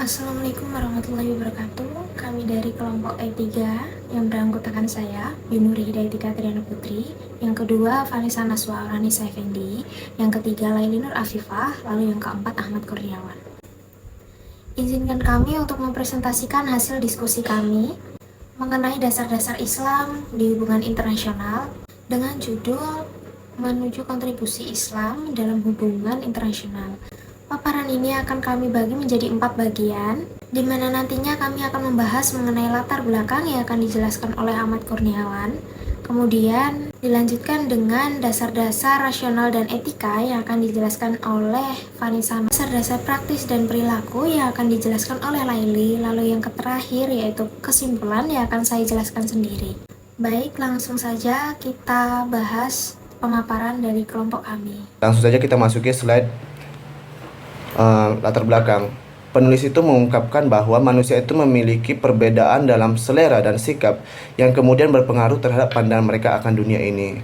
Assalamualaikum warahmatullahi wabarakatuh. Kami dari kelompok E3 yang beranggotakan saya, Yunuri Hidayatika Triana Putri, yang kedua Vanessa Naswa Ranisa Effendi, yang ketiga Laili Nur Afifah, lalu yang keempat Ahmad Kurniawan. Izinkan kami untuk mempresentasikan hasil diskusi kami mengenai dasar-dasar Islam di hubungan internasional dengan judul Menuju Kontribusi Islam dalam Hubungan Internasional. Paparan ini akan kami bagi menjadi 4 bagian, di mana nantinya kami akan membahas mengenai latar belakang yang akan dijelaskan oleh Ahmad Kurniawan. Kemudian dilanjutkan dengan dasar-dasar rasional dan etika yang akan dijelaskan oleh Vanessa. Dasar-dasar praktis dan perilaku yang akan dijelaskan oleh Laili. Lalu yang terakhir yaitu kesimpulan yang akan saya jelaskan sendiri. Baik, langsung saja kita bahas pemaparan dari kelompok kami. Langsung saja kita masuki slide latar belakang. Penulis itu mengungkapkan bahwa manusia itu memiliki perbedaan dalam selera dan sikap yang kemudian berpengaruh terhadap pandangan mereka akan dunia ini.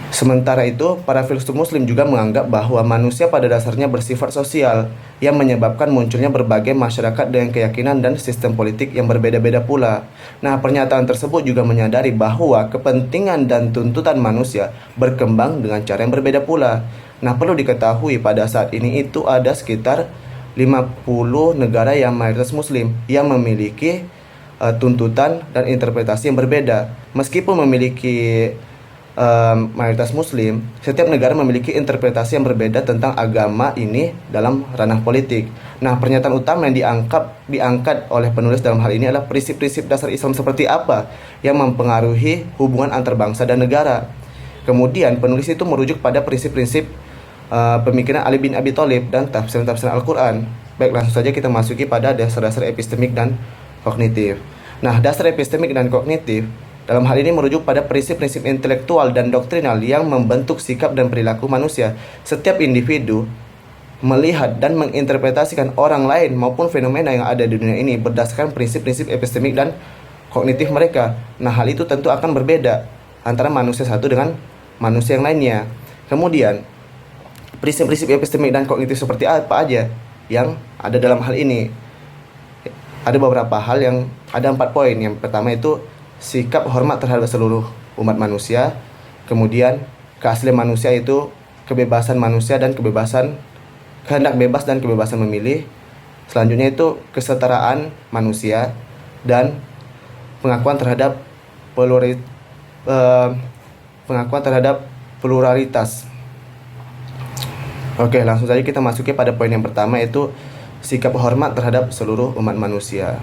Sementara itu, para filsuf muslim juga menganggap bahwa manusia pada dasarnya bersifat sosial yang menyebabkan munculnya berbagai masyarakat dengan keyakinan dan sistem politik yang berbeda-beda pula. Nah, pernyataan tersebut juga menyadari bahwa kepentingan dan tuntutan manusia berkembang dengan cara yang berbeda pula. Nah, perlu diketahui pada saat ini itu ada sekitar 50 negara yang mayoritas muslim yang memiliki tuntutan dan interpretasi yang berbeda. Meskipun memiliki mayoritas muslim, setiap negara memiliki interpretasi yang berbeda tentang agama ini dalam ranah politik. Nah, pernyataan utama yang diangkat oleh penulis dalam hal ini adalah prinsip-prinsip dasar Islam seperti apa yang mempengaruhi hubungan antar bangsa dan negara. Kemudian penulis itu merujuk pada prinsip-prinsip pemikiran Ali bin Abi Thalib dan tafsir-tafsir Al-Quran. Baik, langsung saja kita masuki pada dasar-dasar epistemik dan kognitif. Nah, dasar epistemik dan kognitif dalam hal ini merujuk pada prinsip-prinsip intelektual dan doktrinal yang membentuk sikap dan perilaku manusia. Setiap individu melihat dan menginterpretasikan orang lain maupun fenomena yang ada di dunia ini berdasarkan prinsip-prinsip epistemik dan kognitif mereka. Nah, hal itu tentu akan berbeda antara manusia satu dengan manusia yang lainnya. Kemudian, prinsip-prinsip epistemik dan kognitif seperti apa aja yang ada dalam hal ini? Ada beberapa hal yang ada 4 poin. Yang pertama itu sikap hormat terhadap seluruh umat manusia. Kemudian keaslian manusia itu kebebasan manusia dan kehendak bebas dan kebebasan memilih. Selanjutnya itu kesetaraan manusia dan pengakuan terhadap pluralitas. Oke, langsung saja kita masuki pada poin yang pertama, yaitu sikap hormat terhadap seluruh umat manusia.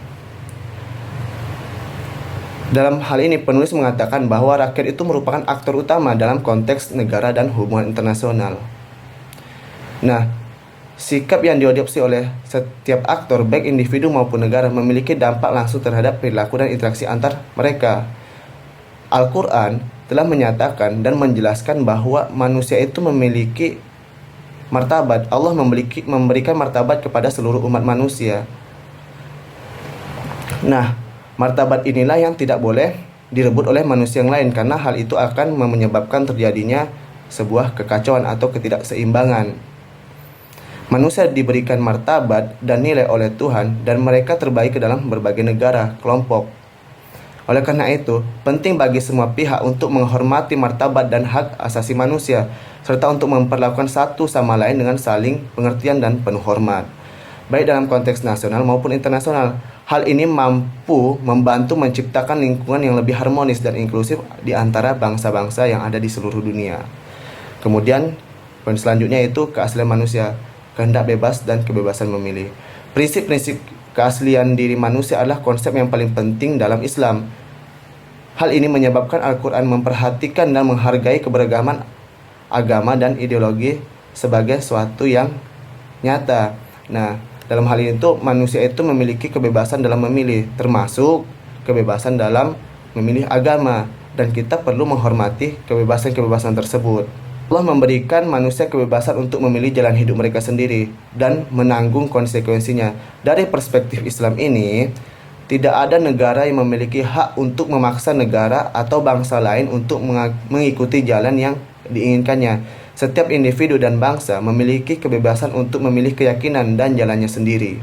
Dalam hal ini penulis mengatakan bahwa rakyat itu merupakan aktor utama dalam konteks negara dan hubungan internasional. Nah, sikap yang diadopsi oleh setiap aktor baik individu maupun negara memiliki dampak langsung terhadap perilaku dan interaksi antar mereka. Al-Quran telah menyatakan dan menjelaskan bahwa manusia itu memiliki martabat. Allah memberikan martabat kepada seluruh umat manusia. Nah, martabat inilah yang tidak boleh direbut oleh manusia yang lain, karena hal itu akan menyebabkan terjadinya sebuah kekacauan atau ketidakseimbangan. Manusia diberikan martabat dan nilai oleh Tuhan dan mereka terbaik ke dalam berbagai negara, kelompok. Oleh karena itu, penting bagi semua pihak untuk menghormati martabat dan hak asasi manusia, serta untuk memperlakukan satu sama lain dengan saling pengertian dan penuh hormat, baik dalam konteks nasional maupun internasional. Hal ini mampu membantu menciptakan lingkungan yang lebih harmonis dan inklusif di antara bangsa-bangsa yang ada di seluruh dunia. Kemudian, poin selanjutnya itu keaslian manusia, kehendak bebas dan kebebasan memilih. Prinsip-prinsip keaslian diri manusia adalah konsep yang paling penting dalam Islam. Hal ini menyebabkan Al-Quran memperhatikan dan menghargai keberagaman agama dan ideologi sebagai suatu yang nyata. Nah, dalam hal ini manusia itu memiliki kebebasan dalam memilih, termasuk kebebasan dalam memilih agama, dan kita perlu menghormati kebebasan-kebebasan tersebut. Allah memberikan manusia kebebasan untuk memilih jalan hidup mereka sendiri dan menanggung konsekuensinya. Dari perspektif Islam ini, tidak ada negara yang memiliki hak untuk memaksa negara atau bangsa lain untuk mengikuti jalan yang diinginkannya. Setiap individu dan bangsa memiliki kebebasan untuk memilih keyakinan dan jalannya sendiri.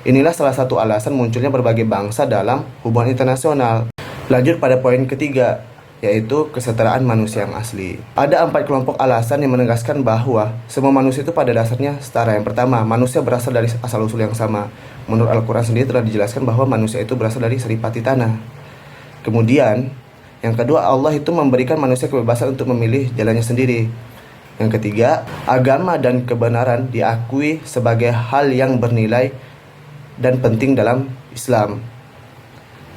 Inilah salah satu alasan munculnya berbagai bangsa dalam hubungan internasional. Lanjut pada poin ketiga, yaitu kesetaraan manusia yang asli. Ada 4 kelompok alasan yang menegaskan bahwa semua manusia itu pada dasarnya setara. Yang pertama, manusia berasal dari asal-usul yang sama. Menurut Al-Quran sendiri telah dijelaskan bahwa manusia itu berasal dari seripati tanah. Kemudian, yang kedua, Allah itu memberikan manusia kebebasan untuk memilih jalannya sendiri. Yang ketiga, agama dan kebenaran diakui sebagai hal yang bernilai dan penting dalam Islam,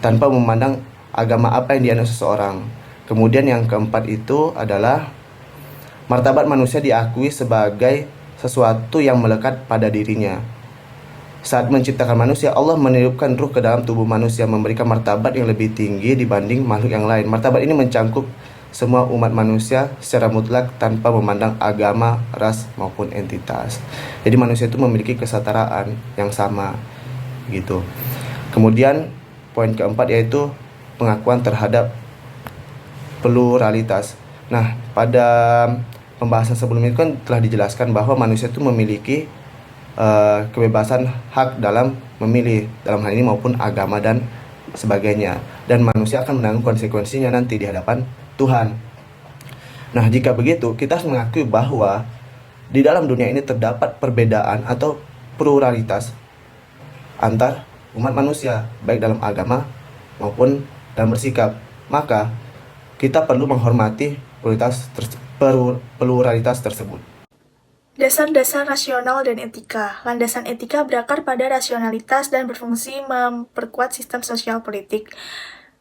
tanpa memandang agama apa yang dianut seseorang. Kemudian yang keempat itu adalah martabat manusia diakui sebagai sesuatu yang melekat pada dirinya. Saat menciptakan manusia, Allah menitipkan ruh ke dalam tubuh manusia, memberikan martabat yang lebih tinggi dibanding makhluk yang lain. Martabat ini mencakup semua umat manusia secara mutlak tanpa memandang agama, ras, maupun entitas. Jadi manusia itu memiliki kesetaraan yang sama gitu. Kemudian poin keempat yaitu pengakuan terhadap pluralitas. Nah, pada pembahasan sebelumnya kan telah dijelaskan bahwa manusia itu memiliki kebebasan hak dalam memilih, dalam hal ini maupun agama dan sebagainya, dan manusia akan menanggung konsekuensinya nanti di hadapan Tuhan. Nah, jika begitu, kita harus mengakui bahwa di dalam dunia ini terdapat perbedaan atau pluralitas antar umat manusia, baik dalam agama maupun dalam bersikap. Maka kita perlu menghormati pluralitas tersebut. Dasar-dasar rasional dan etika. Landasan etika berakar pada rasionalitas dan berfungsi memperkuat sistem sosial politik.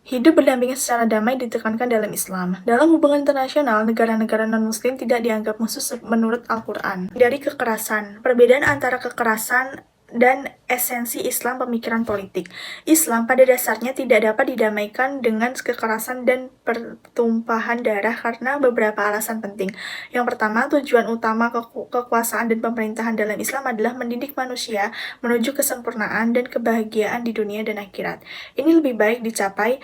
Hidup berdampingan secara damai ditekankan dalam Islam. Dalam hubungan internasional, negara-negara non-muslim tidak dianggap musuh menurut Al-Quran. Dari kekerasan. Perbedaan antara kekerasan dan esensi Islam pemikiran politik. Islam pada dasarnya tidak dapat didamaikan dengan kekerasan dan pertumpahan darah karena beberapa alasan penting. Yang pertama, tujuan utama kekuasaan dan pemerintahan dalam Islam adalah mendidik manusia menuju kesempurnaan dan kebahagiaan di dunia dan akhirat. Ini lebih baik dicapai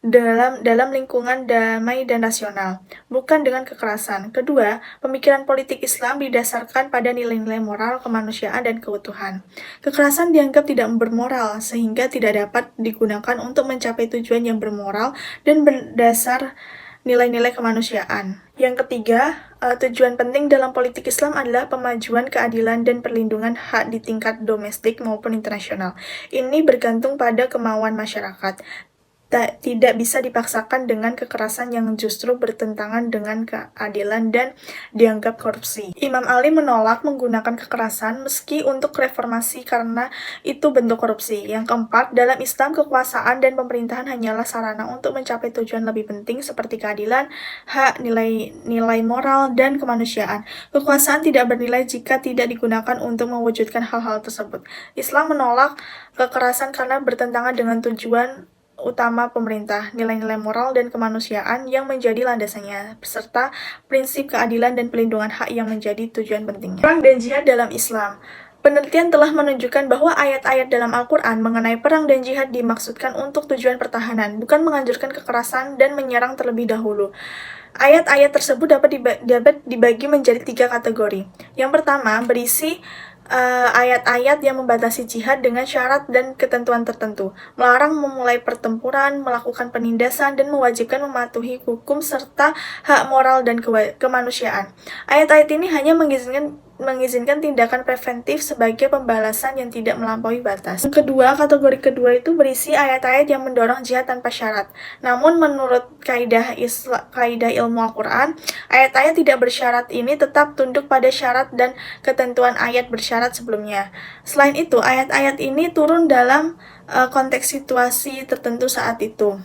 dalam lingkungan damai dan rasional, bukan dengan kekerasan. Kedua, pemikiran politik Islam didasarkan pada nilai-nilai moral, kemanusiaan, dan keutuhan. Kekerasan dianggap tidak bermoral, sehingga tidak dapat digunakan untuk mencapai tujuan yang bermoral dan berdasar nilai-nilai kemanusiaan. Yang ketiga, tujuan penting dalam politik Islam adalah pemajuan keadilan dan perlindungan hak di tingkat domestik maupun internasional. Ini bergantung pada kemauan masyarakat. Tidak bisa dipaksakan dengan kekerasan yang justru bertentangan dengan keadilan dan dianggap korupsi. Imam Ali menolak menggunakan kekerasan meski untuk reformasi karena itu bentuk korupsi. Yang keempat, dalam Islam kekuasaan dan pemerintahan hanyalah sarana untuk mencapai tujuan lebih penting seperti keadilan, hak, nilai moral, dan kemanusiaan. Kekuasaan tidak bernilai jika tidak digunakan untuk mewujudkan hal-hal tersebut. Islam menolak kekerasan karena bertentangan dengan tujuan utama pemerintah, nilai-nilai moral dan kemanusiaan yang menjadi landasannya, serta prinsip keadilan dan pelindungan hak yang menjadi tujuan pentingnya. Perang dan jihad dalam Islam. Penelitian telah menunjukkan bahwa ayat-ayat dalam Al-Quran mengenai perang dan jihad dimaksudkan untuk tujuan pertahanan, bukan menganjurkan kekerasan dan menyerang terlebih dahulu. Ayat-ayat tersebut dapat dibagi menjadi 3 kategori. Yang pertama, berisi ayat-ayat yang membatasi jihad dengan syarat dan ketentuan tertentu, melarang memulai pertempuran, melakukan penindasan, dan mewajibkan mematuhi hukum serta hak moral dan kemanusiaan. Ayat-ayat ini hanya mengizinkan tindakan preventif sebagai pembalasan yang tidak melampaui batas. Kategori kedua itu berisi ayat-ayat yang mendorong jihad tanpa syarat. Namun menurut kaidah ilmu Al-Quran, ayat-ayat tidak bersyarat ini tetap tunduk pada syarat dan ketentuan ayat bersyarat sebelumnya. Selain itu, ayat-ayat ini turun dalam konteks situasi tertentu saat itu.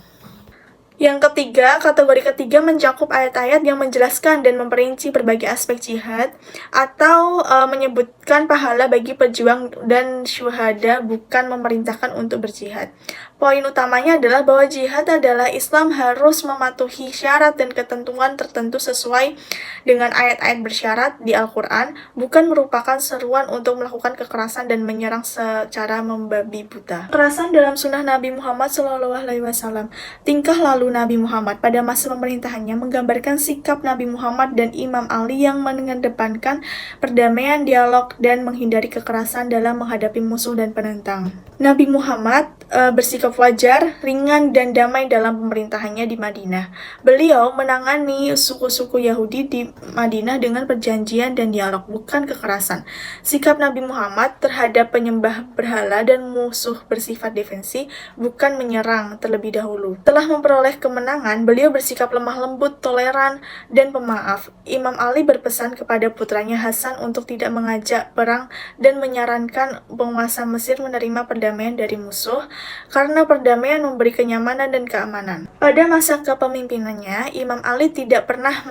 Yang ketiga, kategori ketiga mencakup ayat-ayat yang menjelaskan dan memperinci berbagai aspek jihad atau menyebut menitipkan pahala bagi pejuang dan syuhada, bukan memerintahkan untuk berjihad. Poin utamanya adalah bahwa jihad adalah Islam harus mematuhi syarat dan ketentuan tertentu sesuai dengan ayat-ayat bersyarat di Al-Quran, bukan merupakan seruan untuk melakukan kekerasan dan menyerang secara membabi buta. Kekerasan dalam sunnah Nabi Muhammad SAW. Tingkah lalu Nabi Muhammad pada masa pemerintahannya menggambarkan sikap Nabi Muhammad dan Imam Ali yang mengedepankan perdamaian, dialog, dan menghindari kekerasan dalam menghadapi musuh dan penentang. Nabi Muhammad bersikap wajar, ringan, dan damai dalam pemerintahannya di Madinah. Beliau menangani suku-suku Yahudi di Madinah dengan perjanjian dan dialog, bukan kekerasan. Sikap Nabi Muhammad terhadap penyembah berhala dan musuh bersifat defensi, bukan menyerang terlebih dahulu. Setelah memperoleh kemenangan, beliau bersikap lemah lembut, toleran, dan pemaaf. Imam Ali berpesan kepada putranya Hasan untuk tidak mengajak perang dan menyarankan penguasa Mesir menerima perdamaian dari musuh, karena perdamaian memberi kenyamanan dan keamanan. Pada masa kepemimpinannya, Imam Ali tidak pernah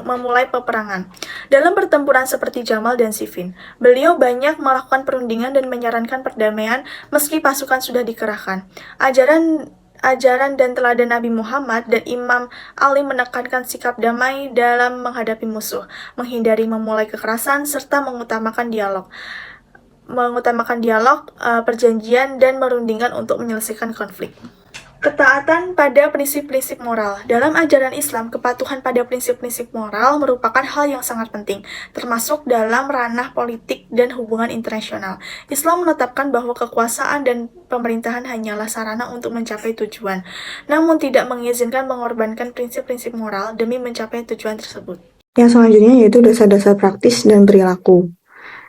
memulai peperangan. Dalam pertempuran seperti Jamal dan Siffin, beliau banyak melakukan perundingan dan menyarankan perdamaian meski pasukan sudah dikerahkan. Ajaran dan teladan Nabi Muhammad dan Imam Ali menekankan sikap damai dalam menghadapi musuh, menghindari memulai kekerasan, serta mengutamakan dialog, perjanjian, dan merundingkan untuk menyelesaikan konflik. Ketaatan pada prinsip-prinsip moral. Dalam ajaran Islam, kepatuhan pada prinsip-prinsip moral merupakan hal yang sangat penting, termasuk dalam ranah politik dan hubungan internasional. Islam menetapkan bahwa kekuasaan dan pemerintahan hanyalah sarana untuk mencapai tujuan, namun tidak mengizinkan mengorbankan prinsip-prinsip moral demi mencapai tujuan tersebut. Yang selanjutnya yaitu dasar-dasar praktis dan perilaku.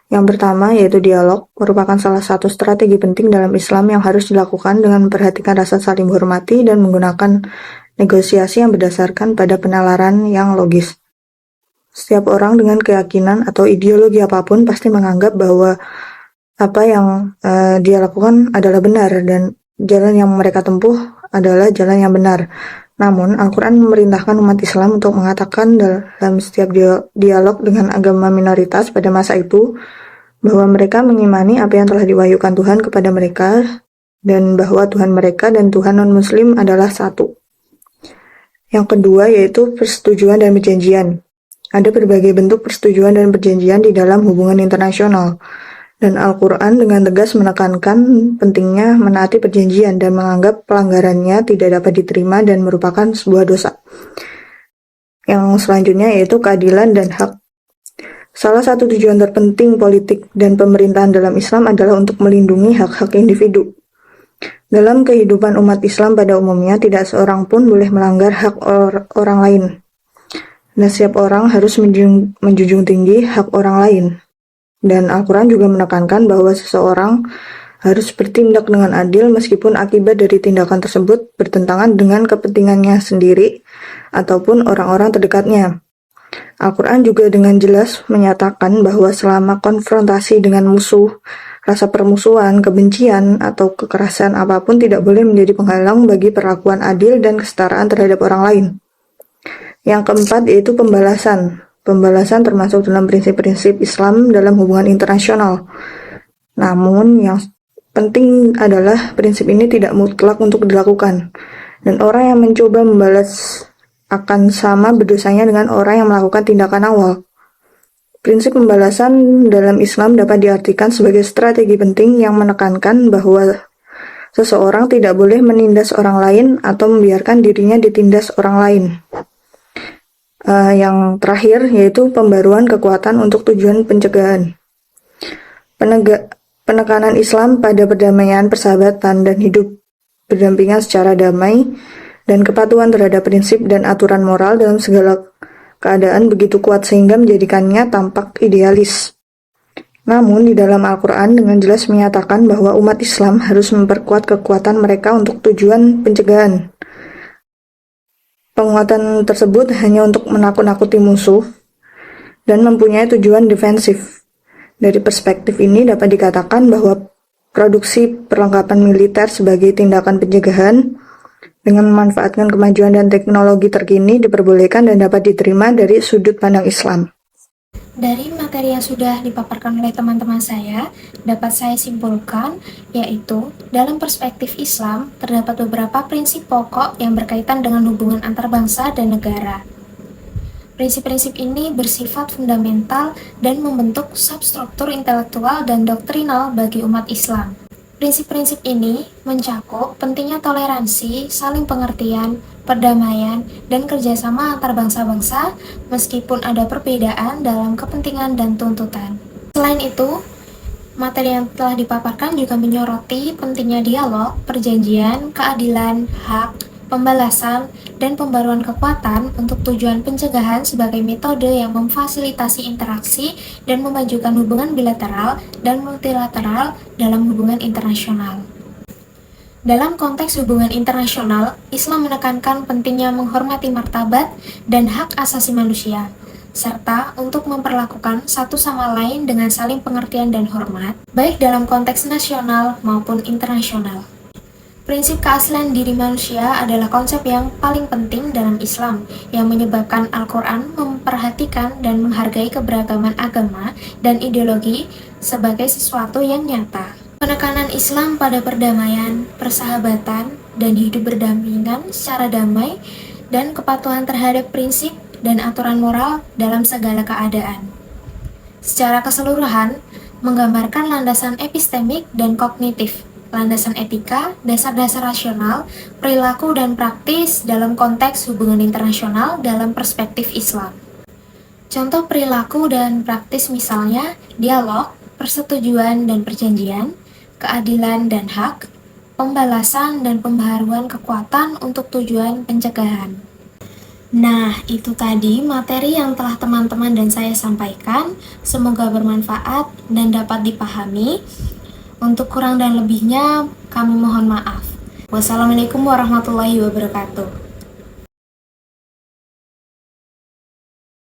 Yang pertama yaitu dialog, merupakan salah satu strategi penting dalam Islam yang harus dilakukan dengan memperhatikan rasa saling menghormati dan menggunakan negosiasi yang berdasarkan pada penalaran yang logis. Setiap orang dengan keyakinan atau ideologi apapun pasti menganggap bahwa apa yang dia lakukan adalah benar dan jalan yang mereka tempuh adalah jalan yang benar. Namun, Al-Quran memerintahkan umat Islam untuk mengatakan dalam setiap dialog dengan agama minoritas pada masa itu, bahwa mereka mengimani apa yang telah diwahyukan Tuhan kepada mereka, dan bahwa Tuhan mereka dan Tuhan non-Muslim adalah satu. Yang kedua yaitu persetujuan dan perjanjian. Ada berbagai bentuk persetujuan dan perjanjian di dalam hubungan internasional. Dan Al-Quran dengan tegas menekankan pentingnya menaati perjanjian dan menganggap pelanggarannya tidak dapat diterima dan merupakan sebuah dosa. Yang selanjutnya yaitu keadilan dan hak. Salah satu tujuan terpenting politik dan pemerintahan dalam Islam adalah untuk melindungi hak-hak individu. Dalam kehidupan umat Islam pada umumnya, tidak seorang pun boleh melanggar hak orang lain. Dan setiap orang harus menjunjung tinggi hak orang lain. Dan Al-Quran juga menekankan bahwa seseorang harus bertindak dengan adil meskipun akibat dari tindakan tersebut bertentangan dengan kepentingannya sendiri ataupun orang-orang terdekatnya. Al-Quran juga dengan jelas menyatakan bahwa selama konfrontasi dengan musuh, rasa permusuhan, kebencian, atau kekerasan apapun tidak boleh menjadi penghalang bagi perlakuan adil dan kesetaraan terhadap orang lain. Yang keempat yaitu pembalasan. Pembalasan termasuk dalam prinsip-prinsip Islam dalam hubungan internasional. Namun yang penting adalah prinsip ini tidak mutlak untuk dilakukan. Dan orang yang mencoba membalas akan sama berdosanya dengan orang yang melakukan tindakan awal. Prinsip pembalasan dalam Islam dapat diartikan sebagai strategi penting yang menekankan bahwa seseorang tidak boleh menindas orang lain atau membiarkan dirinya ditindas orang lain. Yang terakhir yaitu pembaruan kekuatan untuk tujuan pencegahan. Penekanan Islam pada perdamaian, persahabatan, dan hidup berdampingan secara damai dan kepatuhan terhadap prinsip dan aturan moral dalam segala keadaan begitu kuat sehingga menjadikannya tampak idealis. Namun di dalam Al-Quran dengan jelas menyatakan bahwa umat Islam harus memperkuat kekuatan mereka untuk tujuan pencegahan. Penguatan tersebut hanya untuk menakut-nakuti musuh dan mempunyai tujuan defensif. Dari perspektif ini dapat dikatakan bahwa produksi perlengkapan militer sebagai tindakan pencegahan dengan memanfaatkan kemajuan dan teknologi terkini diperbolehkan dan dapat diterima dari sudut pandang Islam. Dari materi yang sudah dipaparkan oleh teman-teman saya, dapat saya simpulkan, yaitu dalam perspektif Islam, terdapat beberapa prinsip pokok yang berkaitan dengan hubungan antar bangsa dan negara. Prinsip-prinsip ini bersifat fundamental dan membentuk substruktur intelektual dan doktrinal bagi umat Islam. Prinsip-prinsip ini mencakup pentingnya toleransi, saling pengertian, perdamaian, dan kerjasama antar bangsa-bangsa meskipun ada perbedaan dalam kepentingan dan tuntutan. Selain itu, materi yang telah dipaparkan juga menyoroti pentingnya dialog, perjanjian, keadilan, hak, pembalasan, dan pembaruan kekuatan untuk tujuan pencegahan sebagai metode yang memfasilitasi interaksi dan memajukan hubungan bilateral dan multilateral dalam hubungan internasional. Dalam konteks hubungan internasional, Islam menekankan pentingnya menghormati martabat dan hak asasi manusia, serta untuk memperlakukan satu sama lain dengan saling pengertian dan hormat, baik dalam konteks nasional maupun internasional. Prinsip keaslian diri manusia adalah konsep yang paling penting dalam Islam, yang menyebabkan Al-Quran memperhatikan dan menghargai keberagaman agama dan ideologi sebagai sesuatu yang nyata. Penekanan Islam pada perdamaian, persahabatan, dan hidup berdampingan secara damai, dan kepatuhan terhadap prinsip dan aturan moral dalam segala keadaan. Secara keseluruhan, menggambarkan landasan epistemik dan kognitif, landasan etika, dasar-dasar rasional, perilaku dan praktis dalam konteks hubungan internasional dalam perspektif Islam. Contoh perilaku dan praktis misalnya dialog, persetujuan dan perjanjian, keadilan dan hak, pembalasan dan pembaharuan kekuatan untuk tujuan pencegahan. Nah, itu tadi materi yang telah teman-teman dan saya sampaikan. Semoga bermanfaat dan dapat dipahami. Untuk kurang dan lebihnya, kami mohon maaf. Wassalamualaikum warahmatullahi wabarakatuh.